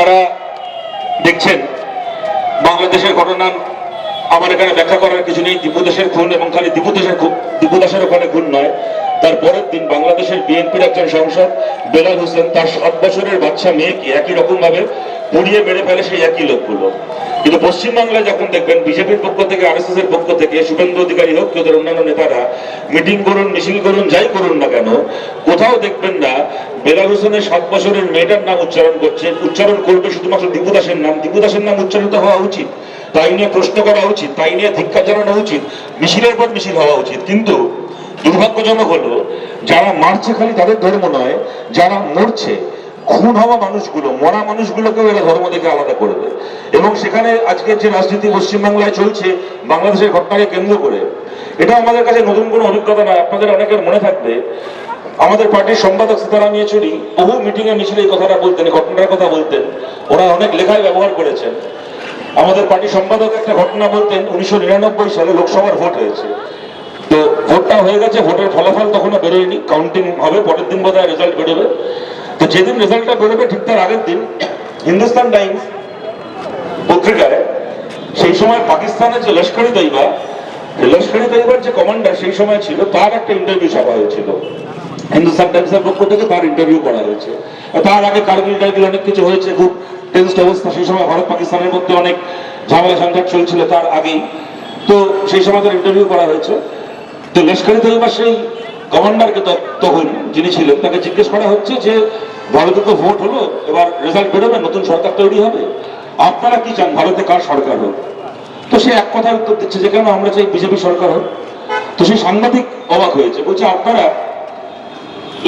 আপনারা দেখছেন বাংলাদেশের ঘটনা আমার এখানে ব্যাখ্যা করার কিছু নেই। দীপুদাসের খুন, এবং খালি দীপুদাসের ওখানে খুন নয়, তার পরের দিন বাংলাদেশের বিএনপির একজন সাংসদ বেলাল হোসেন তার 7 বছরের বাচ্চা মেয়েকে একই রকম ভাবে পুড়িয়ে মেরে ফেলে সেই একই লোকগুলো। কিন্তু পশ্চিমবাংলায় যখন দেখবেন বিজেপির পক্ষ থেকে, আরএসএস এর পক্ষ থেকে, শুভেন্দু অধিকারী হোক কি ওদের অন্যান্য নেতারা মিটিং করুন, মিছিল করুন, যাই করুন না কেন, কোথাও দেখবেন না বেলাল হোসেনের 7 বছরের মেয়েটার নাম উচ্চারণ করবে শুধুমাত্র দীপুদাসের নাম। দীপুদাসের নাম উচ্চারিত হওয়া উচিত, তাই নিয়ে প্রশ্ন করা উচিত, তাই নিয়ে ধিক্কার জানানো উচিত, মিছিলের পর মিছিল হওয়া উচিত। কিন্তু দুর্ভাগ্যজনক হলো যারা মারছে খালি তাদের ধর্ম নয়, যারা মরছে, খুন হওয়া মানুষগুলো, মরা মানুষগুলোকেও এরা ধর্ম থেকে আলাদা করবে। এবং সেখানে আজকের যে রাজনীতি পশ্চিমবাংলায় চলছে বাংলাদেশের ঘটনাকে কেন্দ্র করে, এটা আমাদের কাছে নতুন কোনো অভিজ্ঞতা নয়। আপনাদের অনেকের মনে থাকবে আমাদের পার্টির সম্পাদক সীতারাম ইয়েচুরি বহু মিটিং এ মিছিলে এই কথাটা বলতেন, ঘটনার কথা বলতেন, ওরা অনেক লেখায় ব্যবহার করেছেন। আমাদের পার্টির সম্পাদক একটা ঘটনা বলতেন, 1999 সালে লোকসভার ভোট হয়েছে, তো ভোটটা হয়ে গেছে, ভোটের ফলাফল তখনও বেরোয়নি, কাউন্টিং হবে, পরের দিন বোধহয় রেজাল্ট বেরোবে। তো যেদিন রেজাল্টটা বেরোবে ঠিক তার আগের দিন হিন্দুস্তান টাইমস পত্রিকায় সেই সময় পাকিস্তানের যে লস্কর-ই তৈয়বার যে কমান্ডার সেই সময় ছিল, তার একটা ইন্টারভিউ ছাপা হয়েছিল। হিন্দুস্তান টাইমসের পক্ষ থেকে তার ইন্টারভিউ করা হয়েছে। তার আগে কারগিল অনেক কিছু হয়েছে, খুব টেনসড অবস্থা, সেই সময় ভারত পাকিস্তানের মধ্যে অনেক ঝামেলা ঝঞ্ঝাট চলছিল তার আগেই। তো সেই সময় তার ইন্টারভিউ করা হয়েছে। তো লস্কর-ই তৈয়বার সেই কমান্ডারকে তখন যিনি ছিলেন তাকে জিজ্ঞেস করা হচ্ছে যে ভারতে তো ভোট হলো, এবার রেজাল্ট বেরোবে, নতুন সরকার তৈরি হবে, আপনারা কি চান, ভারতে কার সরকার হোক? তো সে এক কথার উত্তর দিচ্ছে যে কেন, আমরা চাই বিজেপি সরকার হোক। তো সেই সাংবাদিক অবাক হয়েছে, বলছে আপনারা,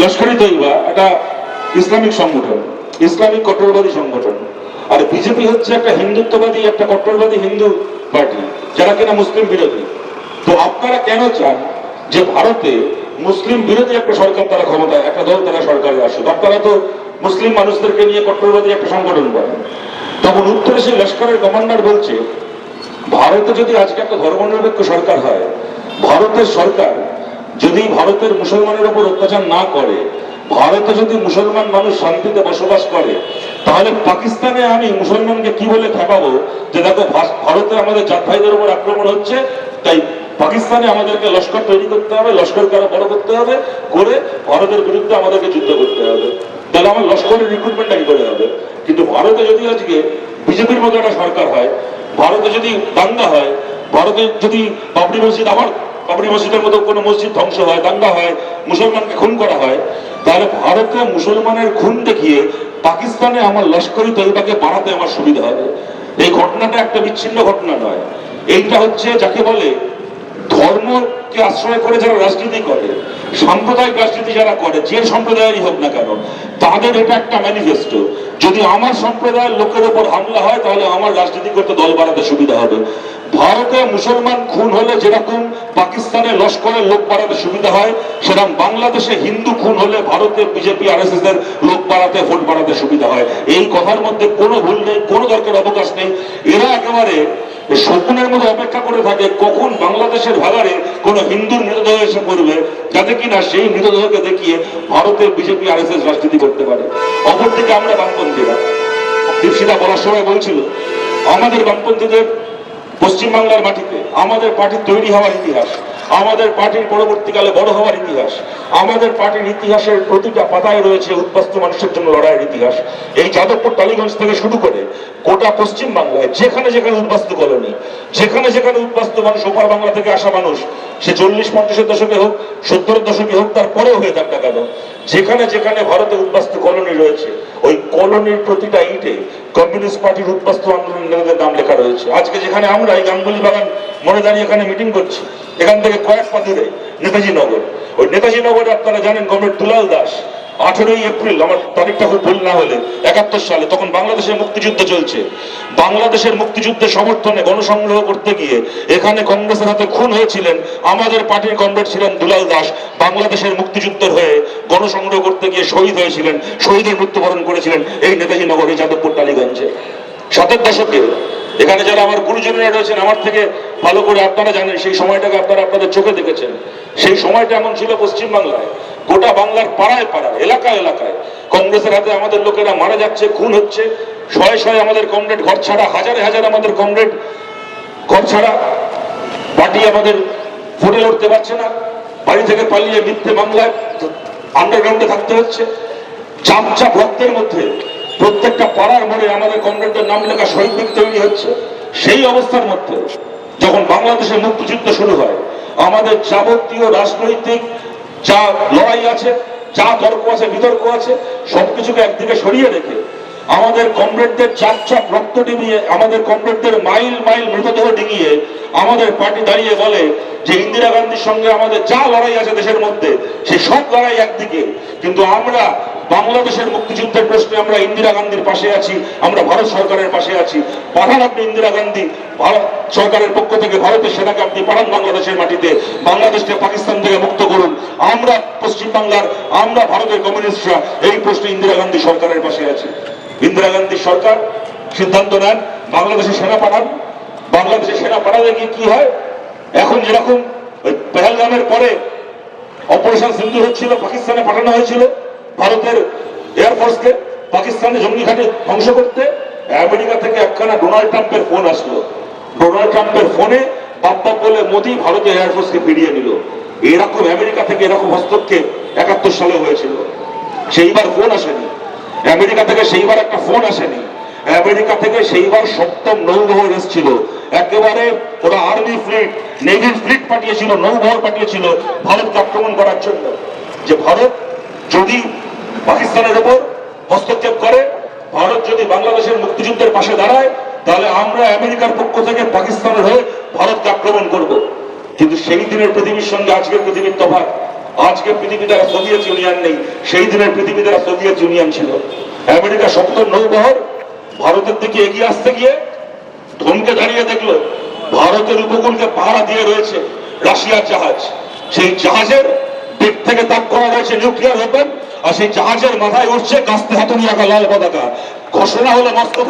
লস্কর-ই তৈয়বা একটা ইসলামিক সংগঠন, ইসলামিক কট্টরবাদী সংগঠন, আর বিজেপি হচ্ছে একটা হিন্দুত্ববাদী, একটা কট্টরবাদী হিন্দু পার্টি যারা কিনা মুসলিম বিরোধী। তো আপনারা কেন চান যে ভারতে মুসলিম বিরোধী একটা সরকার, তারা ক্ষমতায়, একটা দল তারা সরকারে আসুক? আপনারা তো মুসলিম মানুষদেরকে নিয়ে কট্টরবাদী একটা সংগঠন করেন। তখন উত্তরে সেই লস্করের কমান্ডার বলছে, ভারতে যদি আজকে একটা ধর্মনিরপেক্ষ সরকার হয়, ভারতের সরকার যদি ভারতের মুসলমানের উপর অত্যাচার না করে, ভারতে যদি মুসলমান মানুষ শান্তিতে বসবাস করে, তাহলে পাকিস্তানে আমি মুসলমানকে কি বলে খেপাবো যে দেখো ভারতে আমাদের জাত ভাইদের উপর আক্রমণ হচ্ছে, তাই পাকিস্তানে আমাদেরকে লস্কর তৈরি করতে হবে, লস্করকে আরো বড় করতে হবে, করে ভারতের বিরুদ্ধে আমাদেরকে যুদ্ধ করতে হবে। তাহলে আমার লস্করের রিক্রুটমেন্টটা কি করে হবে? কিন্তু ভারতে যদি আজকে বিজেপির মতো একটা সরকার হয়, ভারতে যদি দাঙ্গা হয়, ভারতে যদি বাবরি মসজিদের মতো কোনো মসজিদ ধ্বংস হয়, দাঙ্গা হয়, মুসলমানকে খুন করা হয়, তাহলে ভারতে মুসলমানের খুন দেখিয়ে পাকিস্তানে আমার লস্কর-ই তৈয়বাকে বাড়াতে আমার সুবিধা হবে। এই ঘটনাটা একটা বিচ্ছিন্ন ঘটনা নয়, এইটা হচ্ছে যাকে বলে ধর্মকে আশ্রয় করে যারা রাজনীতি করে, সাম্প্রদায়িক রাজনীতি যারা করে, যে সম্প্রদায়েরই হোক না কেন, তাদের এটা একটা ম্যানিফেস্টো। যদি আমার সম্প্রদায়ের লোকের উপর হামলা হয়, তাহলে আমার রাজনীতি করতে দল বাড়াতে সুবিধা হবে। ভারতে মুসলমান খুন হলে যেরকম পাকিস্তানে লস্করের লোক বাড়াতে সুবিধা হয়, সেরকম বাংলাদেশে হিন্দু খুন হলে ভারতে বিজেপি আরএসএস এর লোক বাড়াতে, ভোট বাড়াতে সুবিধা হয়। এই কথার মধ্যে কোনো ভুল নেই, কোনো দরকার অবকাশ নেই। এরা একেবারে শকুনের মতো অপেক্ষা করে থাকে কখন বাংলাদেশের ভাগাড়ে কোনো হিন্দুর মৃতদেহ এসে পড়বে, যাতে কিনা সেই মৃতদেহকে দেখিয়ে ভারতের বিজেপি আরএসএস রাজনীতি করতে পারে। অপরদিকে আমরা বামপন্থীরা, দীপশিতা বলার সময় বলছিল, আমাদের বামপন্থীদের পশ্চিমবাংলার মাটিতে আমাদের পার্টির তৈরি হওয়ার ইতিহাস, আমাদের পার্টির পরবর্তীকালে বড় হওয়ার ইতিহাস, আমাদের পার্টির ইতিহাসের প্রতিটা পাতায় রয়েছে উদ্বাস্তু মানুষের জন্য লড়াইয়ের ইতিহাস। এই যাদবপুর টালিগঞ্জ থেকে শুরু করে গোটা পশ্চিম বাংলায় যেখানে যেখানে উদ্বাস্তু কলোনি, যেখানে যেখানে উদ্বাস্তু মানুষ, ওপার বাংলা থেকে আসা মানুষ, সে 40-50-এর দশকে হোক, 70-এর দশকে হোক, তারপরেও হয়ে যাক না কেন, যেখানে যেখানে ভারতে উদ্বাস্তু কলোনি রয়েছে, ওই কলোনির প্রতিটা ইটে কমিউনিস্ট পার্টির উদ্বাস্তু আন্দোলনের নাম লেখা রয়েছে। আজকে যেখানে আমরা এই গাঙ্গুলি বাগান মনে দাঁড়িয়ে এখানে মিটিং করছি, এখান থেকে কয়েক পা দূরে নেতাজি নগর, ওই নেতাজি নগরে আপনারা জানেন কমরেড দুলাল দাস 18ই এপ্রিল, আমার তারিখটা খুব ভুল না হলে, 71 সালে, তখন বাংলাদেশের মুক্তিযুদ্ধ চলছে, বাংলাদেশের মুক্তিযুদ্ধের সমর্থনে গণসংগ্রহ করতে গিয়ে এখানে কংগ্রেসের হাতে খুন হয়েছিলেন আমাদের পার্টির কমরেড ছিলেন দুলাল দাস। বাংলাদেশের মুক্তিযুদ্ধের হয়ে গণসংগ্রহ করতে গিয়ে শহীদ হয়েছিলেন, শহীদের মৃত্যুবরণ করেছিলেন এই নেতাজি নগরে, যাদবপুর টালিগঞ্জে। 70 দশকে এখানে যারা আমার গুরুজনেরা রয়েছেন, আমার থেকে ভালো করে আপনারা জানেন, সেই সময়টাকে আপনারা আপনাদের চোখে দেখেছেন। সেই সময়টা এমন ছিল পশ্চিমবাংলায়, গোটা বাংলার পাড়ায় পাড়ায় এলাকায় এলাকায় কংগ্রেসের হাতে আমাদের লোকেরা মারা যাচ্ছে, খুন হচ্ছে, শয়ে শয়ে আমাদের কমরেড ঘর ছাড়া, হাজারে হাজারে আমাদের কমরেড ঘর ছাড়া, পার্টি আমাদের ফুটে উঠতে পারছে না, বাড়ি থেকে পালিয়ে মিথ্যে বাংলায় আন্ডারগ্রাউন্ডে থাকতে হচ্ছে। চাপ চাপ রক্তের মধ্যে প্রত্যেকটা পাড়ার মোড়ে আমাদের কমরেডদের নাম লেখা শহীদ বীর তৈরি হচ্ছে। সেই অবস্থার মধ্যে যখন বাংলাদেশের মুক্তিযুদ্ধ শুরু হয়, আমাদের যাবতীয় রাজনৈতিক যা লড়াই আছে, যা তর্ক আছে, বিতর্ক আছে, সবকিছুকে একদিকে সরিয়ে রেখে আমাদের কমরেডদের চাপ চাপ রক্ত ডিঙিয়ে, আমাদের কমরেডদের মাইল মাইল মৃতদেহ ডিঙিয়ে আমাদের পার্টি দাঁড়িয়ে বলে যে ইন্দিরা গান্ধীর সঙ্গে আমাদের যা লড়াই আছে দেশের মধ্যে, সেই সব লড়াই একদিকে, কিন্তু আমরা বাংলাদেশের মুক্তিযুদ্ধের প্রশ্নে আমরা ইন্দিরা গান্ধীর পাশে আছি, আমরা ভারত সরকারের পাশে আছি। পাঠান আপনি ইন্দিরা গান্ধী, ভারত সরকারের পক্ষ থেকে ভারতের সেনাকে আপনি পাঠান বাংলাদেশের মাটিতে, বাংলাদেশকে পাকিস্তান থেকে মুক্ত করুন। আমরা পশ্চিমবাংলার, আমরা ভারতের কমিউনিস্টরা এই প্রশ্নে ইন্দিরা গান্ধী সরকারের পাশে আছি। ইন্দিরা গান্ধী সরকার সিদ্ধান্ত নেন বাংলাদেশে সেনা পাঠান। বাংলাদেশে সেনা পাঠালে গিয়ে কি হয়, এখন যেরকম ওই পেহেলগামের পরে অপারেশন সিন্ধু হচ্ছিল, পাকিস্তানে পাঠানো হয়েছিল ভারতের এয়ারফোর্সকে পাকিস্তানে জঙ্গি ঘাটে ধ্বংস করতে, আমেরিকা থেকে একখানা ডোনাল্ড ট্রাম্পের ফোন আসলো। ডোনাল্ড ট্রাম্পের ফোনে বাপ্পা বলে মোদি ভারতীয় এয়ারফোর্সকে ফিরিয়ে নিল। এরকম আমেরিকা থেকে এরকম হস্তক্ষেপ 71 সালে হয়েছিল, সেইবার ফোন আসেনি। আমেরিকা থেকে সেইবার একটা ফোন আসেনি। আমেরিকা থেকে সেইবার সপ্তম নৌবহর এসেছিল, একেবারে ওরা আর্মি ফ্লিট, নেভি ফ্লিট পাঠিয়েছিল, নৌবহর পাঠিয়েছিল ভারতকে আক্রমণ করার জন্য। যে ভারত যদি পাকিস্তানের উপর হস্তক্ষেপ করে, ভারত যদি বাংলাদেশের মুক্তিযুদ্ধের পাশে দাঁড়ায়, তাহলে আমরা আমেরিকার পক্ষ থেকে পাকিস্তানের হয়ে ভারতকে আক্রমণ করব। কিন্তু সেই দিনের পৃথিবীর সঙ্গে আজকের পৃথিবীর তফাৎ। আজকের পৃথিবী দ্বারা সোভিয়েত ইউনিয়ন নেই, সেই দিনের পৃথিবী দ্বারা সোভিয়েত ইউনিয়ন ছিল। আমেরিকা সপ্তম নৌবহর ভারতের দিকে এগিয়ে আসতে গিয়ে থমকে দাঁড়িয়ে দেখলো ভারতের উপকূলকে পাহারা দিয়ে রয়েছে রাশিয়ার জাহাজ। সেই জাহাজের দিক থেকে তাক করা হয়েছে নিউক্লিয়ার ওয়েপন, আর সেই জাহাজের মাথায় উঠছে কাস্তে হাতুড়ি আঁকা লাল পতাকা। ঘোষণা হলো মস্কো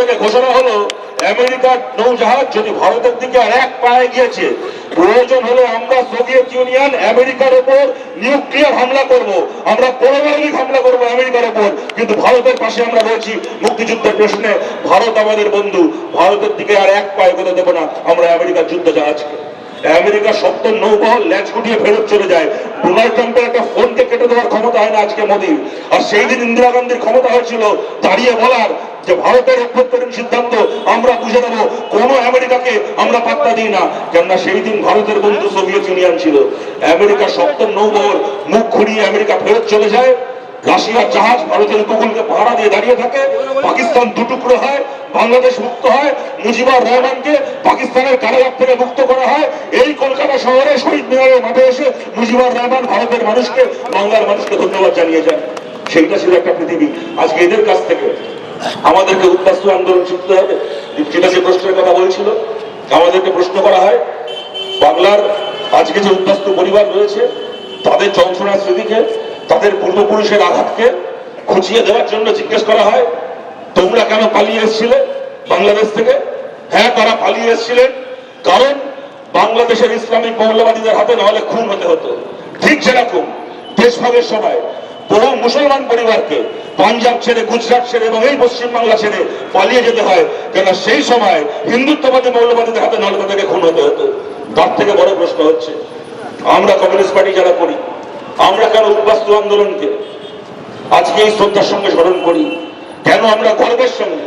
থেকে ঘোষণা হলো আমেরিকার নৌজাহাজ যদি ভারতের দিকে আর এক পায়ে গিয়েছে, প্রয়োজন হলে আমরা সোভিয়েত ইউনিয়ন আমেরিকার উপর নিউক্লিয়ার হামলা করব, আমরা পারমাণবিক হামলা করব আমেরিকার উপর, কিন্তু ভারতের পাশে আমরা রয়েছি মুক্তিযুদ্ধের প্রশ্নে। ভারত আমাদের বন্ধু, ভারতের দিকে আর এক পায়ে গেতে দেবো না আমরা আমেরিকার যুদ্ধ জাহাজকে। আমেরিকা সপ্তম নৌবহর ল্যাচ গুটিয়ে ফেরত চলে যায়। ডোনাল্ড ট্রাম্পের একটা ফোনকে কেটে দেওয়ার ক্ষমতা হয় না আজকে মোদির। আর সেই দিন ইন্দিরা গান্ধীর ক্ষমতা হয়েছিল দাঁড়িয়ে বলার যে ভারতের অভ্যন্তরীণ সিদ্ধান্ত আমরা বুঝে নেব, কোন আমেরিকাকে আমরা পাত্তা দিই না, কেননা সেই দিন ভারতের বন্ধু সোভিয়েত ইউনিয়ন ছিল। আমেরিকা সপ্তম নৌবহর মুখ ঘুরিয়ে আমেরিকা ফেরত চলে যায়। রাশিয়ার জাহাজ ভারতের উপকূলকে পাহারা দিয়ে দাঁড়িয়ে থাকে। পাকিস্তান দুটুকরো হয়, বাংলাদেশ মুক্ত হয়, মুজিবুর রহমানকে পাকিস্তানের কারাগার থেকে মুক্ত করা হয়। এই কলকাতা শহরে শহীদ মিনারের মাঠে এসে মুজিবুর রহমান ভারতের মানুষকে, বাংলার মানুষকে ধন্যবাদ জানিয়ে যান। সেইটা ছিল একটা পৃথিবী। আজকে এদের কাছ থেকে আমাদেরকে উদ্বাস্তু আন্দোলন শিখতে হবে। যেটা যে প্রশ্নের কথা বলছিল, আমাদেরকে প্রশ্ন করা হয় বাংলার আজকে যে উদ্বাস্তু পরিবার রয়েছে তাদের যন্ত্রণার স্মৃতিকে, তাদের পূর্বপুরুষের আঘাতকে খুঁচিয়ে দেওয়ার জন্য জিজ্ঞেস করা হয় তোমরা কেন পালিয়ে এসেছিলে বাংলাদেশ থেকে? হ্যাঁ, তারা পালিয়ে এসেছিলেন কারণ বাংলাদেশের ইসলামিক মৌলবাদীদের হাতে নাহলে খুন হতে হতো। ঠিক যেরকম দেশভাগের সময় বহু মুসলমান পরিবারকে পাঞ্জাব ছেড়ে, গুজরাট ছেড়ে এবং এই পশ্চিমবাংলা ছেড়ে পালিয়ে যেতে হয়, কেন সেই সময় হিন্দুত্ববাদী মৌলবাদীদের হাতে নাহলে তাদেরকে খুন হতে হতো। তার থেকে বড় প্রশ্ন হচ্ছে আমরা কমিউনিস্ট পার্টি যারা করি, আমরা কেন উদ্বাস্তু আন্দোলনকে আজকে এই শ্রদ্ধার সঙ্গে স্মরণ করি? কেন আমরা গর্বের সঙ্গে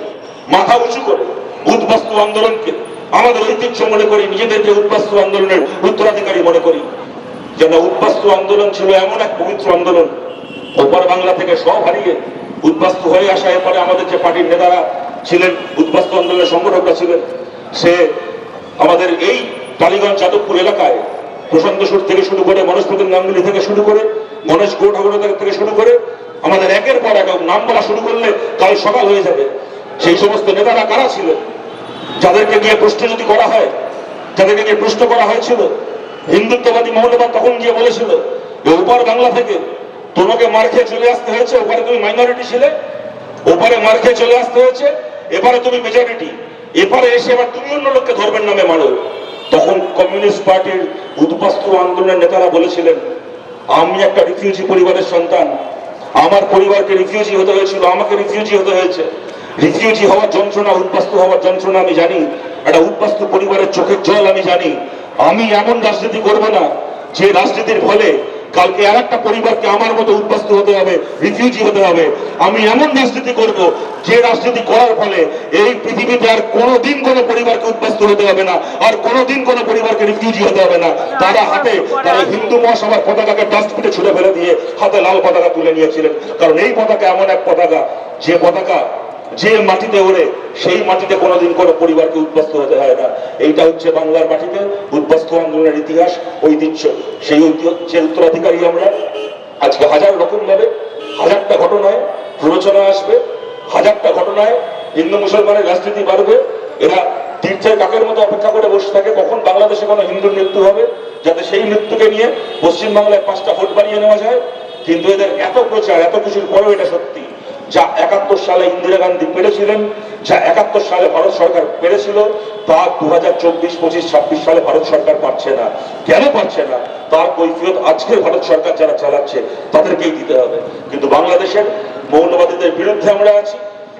মাথা উঁচু করে উদ্বাস্তু আন্দোলনকে আমাদের ঐতিহ্য মনে করি, নিজেদেরকে উদ্বাস্তু আন্দোলনের উত্তরাধিকারী মনে করি? যেন উদ্বাস্তু আন্দোলন ছিল এমন এক পবিত্র আন্দোলন, ওপার বাংলা থেকে সব হারিয়ে উদ্বাস্তু হয়ে আসা। এরপরে আমাদের যে পার্টির নেতারা ছিলেন, উদ্বাস্তু আন্দোলনের সংগঠকরা ছিলেন, সে আমাদের এই টালিগঞ্জ যাদবপুর এলাকায় প্রশান্ত সুর থেকে শুরু করে, মনোজপ্রদীপ গাঙ্গুলি থেকে শুরু করে, মনোজ গো ঠাকুর থেকে শুরু করে আমাদের একের পর এক নাম বলা শুরু করলে কাল সকাল হয়ে যাবে। সেই সমস্ত নেতারা কারা ছিলেন যাদেরকে নিয়ে প্রশ্ন যদি করা হয়, যাদেরকে নিয়ে প্রশ্ন করা হয়েছিল, হিন্দুত্ববাদী মৌলবাদ তখন গিয়ে বলেছিল যে ওপার বাংলা থেকে তোমাকে মার খেয়ে চলে আসতে হয়েছে, ওপারে তুমি মাইনরিটি ছিলে, ওপারে মার খেয়ে চলে আসতে হয়েছে, এবারে তুমি মেজরিটি, এপারে এসে এবার তুমি অন্য লোককে ধর্মের নামে মারো। তখন কমিউনিস্ট পার্টির উদ্বাস্তু আন্দোলনের নেতারা বলেছিলেন আমি একটা রিফিউজি পরিবারের সন্তান, আমার পরিবারকে রিফিউজি হতে হয়েছিল, আমাকে রিফিউজি হতে হয়েছে। রিফিউজি হওয়ার যন্ত্রণা, উদ্বাস্তু হওয়ার যন্ত্রণা আমি জানি, একটা উদ্বাস্তু পরিবারের চোখের জল আমি জানি। আমি এমন রাজনীতি করব না যে রাজনীতির ফলে কালকে আর একটা পরিবারকে আমার মতো উদ্বাস্তু হতে হবে, রিফিউজি হতে হবে। আমি এমন রাজনীতি করব যে রাজনীতি করার ফলে এই পৃথিবীতে আর কোনোদিন কোনো পরিবারকে উদ্বাস্তু হতে হবে না, আর কোনোদিন কোনো পরিবারকে রিফিউজি হতে হবে না। তারা হিন্দু মহাসভার পতাকাকে ডাস্টবিনে ছুড়ে ফেলে দিয়ে হাতে লাল পতাকা তুলে নিয়েছিলেন, কারণ এই পতাকা এমন এক পতাকা, যে পতাকা যে মাটিতে ওড়ে সেই মাটিতে কোনোদিন কোনো পরিবারকে উদ্বাস্তু হতে হয় না। এইটা হচ্ছে বাংলার মাটিতে উদ্বাস্তু আন্দোলনের ইতিহাস, ঐতিহ্য। সেই ঐতিহ্যের উত্তরাধিকারী আমরা। আজকে হাজার রকম ভাবে, হাজারটা ঘটনায় প্ররোচনা আসবে, হাজারটা ঘটনায় হিন্দু মুসলমানের রাজনীতি বাড়বে। এরা তীর্থের কাকের মতো অপেক্ষা করে বসে থাকে কখন বাংলাদেশে কোনো হিন্দুর মৃত্যু হবে, যাতে সেই মৃত্যুকে নিয়ে পশ্চিমবাংলায় 5টা ভোট বানিয়ে নেওয়া যায়। কিন্তু এদের এত প্রচার, এত কিছুর পরেও এটা সত্যি, যা 71 সালে ইন্দিরা গান্ধী পেরেছিলেন, যা 71 সালে ভারত সরকার পেরেছিল, তা 2024, 25, 26 সালে ভারত সরকার পারছে না। কেন পারছে না তার কৈফিয়ত আজকের ভারত সরকার যারা চালাচ্ছে তাদেরকেই দিতে হবে। কিন্তু বাংলাদেশের মৌলবাদীদের বিরুদ্ধে আমরা আছি।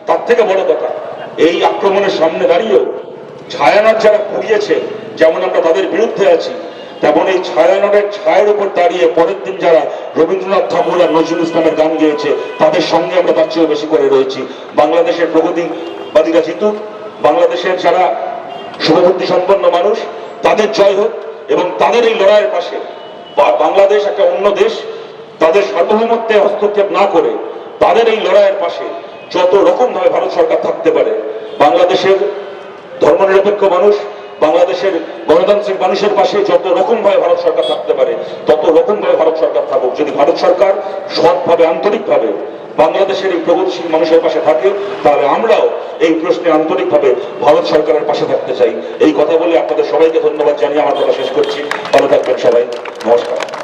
তার থেকে বড় কথা, এই আক্রমণের সামনে দাঁড়িয়েও ছায়ানট যারা পুড়িয়েছে, যেমন আমরা তাদের বিরুদ্ধে আছি, তেমন এই ছায়ানটের ছায়ের উপর দাঁড়িয়ে পরের দিন যারা রবীন্দ্রনাথ ঠাকুর আর নজরুল ইসলামের গান গেয়েছে তাদের সঙ্গে আমরা তার চেয়েও বেশি করে রয়েছি। বাংলাদেশের প্রগতিবাদীরা জিতুক, বাংলাদেশের যারা শুভবুদ্ধি সম্পন্ন মানুষ তাদের জয় হোক, এবং তাদের এই লড়াইয়ের পাশে বাংলাদেশ একটা অন্য দেশ, তাদের সার্বভৌমত্বে হস্তক্ষেপ না করে তাদের এই লড়াইয়ের পাশে যত রকম ভাবে ভারত সরকার থাকতে পারে, বাংলাদেশের ধর্মনিরপেক্ষ মানুষ, বাংলাদেশের গণতান্ত্রিক মানুষের পাশে যত রকম ভাবে ভারত সরকার থাকতে পারে তত রকম ভাবে ভারত সরকার থাকুক। যদি ভারত সরকার সৎভাবে, আন্তরিকভাবে বাংলাদেশের এই প্রগতিশীল মানুষের পাশে থাকে, তাহলে আমরাও এই প্রশ্নে আন্তরিকভাবে ভারত সরকারের পাশে থাকতে চাই। এই কথা বলে আপনাদের সবাইকে ধন্যবাদ জানিয়ে আমার কথা শেষ করছি। ভালো থাকবেন সবাই, নমস্কার।